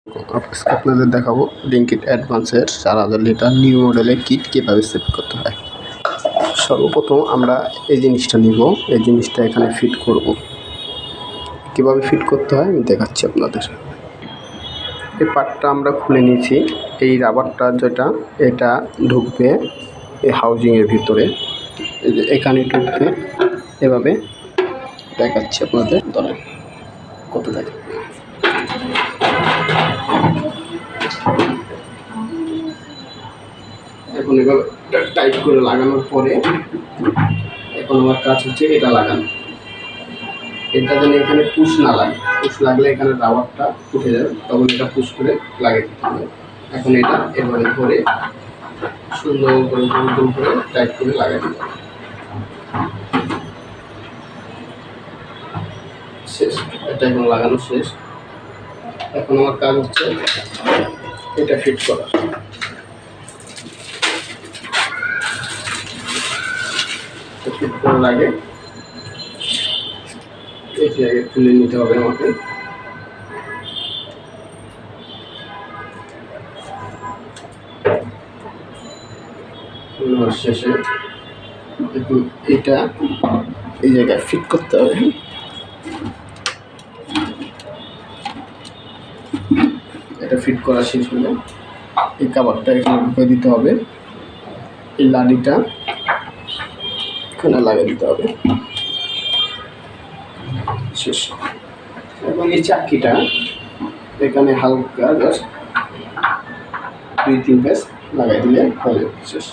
আজকে আপনাদের দেখাবো ব্লিঙ্কিট অ্যাডভান্সের 4000 লিটার নিউ মডেলের কিট কীভাবে সেট করতে হয়। সর্বপ্রথম আমরা এই জিনিসটা নিব, এই জিনিসটা এখানে ফিট করব। কীভাবে ফিট করতে হয় আমি দেখাচ্ছি আপনাদের। এই পার্টটা আমরা খুলে নিয়েছি। এই রাবারটা যেটা এটা ঢুকবে এই হাউজিংয়ের ভিতরে, এখানে ঢুকবে। এভাবে দেখাচ্ছি আপনাদের, ধরেন কত যায়। এখন এবার টাইট করে লাগানোর পরে এখন আমার কাজ হচ্ছে এটা লাগানো। এটা যেন এখানে পুশ না লাগে, পুশ লাগলে এখানে রাবারটা উঠে যাবে, তখন এটা পুশ করে লাগিয়ে দিতে হবে। এখন এটা এভাবে ধরে সুন্দর করে গোল গোল করে টাইট করে লাগিয়ে দিতে হবে। শেষ, এটা এখন লাগানো শেষ। এখন আমার কাজ হচ্ছে এটা ফিট করা। ফিট করার আগে এটি আগে খুলে নিতে হবে আমাকে। শেষে এখন এটা এই জায়গায় ফিট করতে হবে। এটা ফিট করা শেষ হলে এই কাভারটা এখানে ঢুকিয়ে দিতে হবে, এই লাডিটা এখানে লাগিয়ে দিতে হবে। শেষ। এবং এই চাকিটা এখানে হালকা জাস্ট 2-3 প্যাচ লাগাই দিলে হয়ে যাবে। শেষ।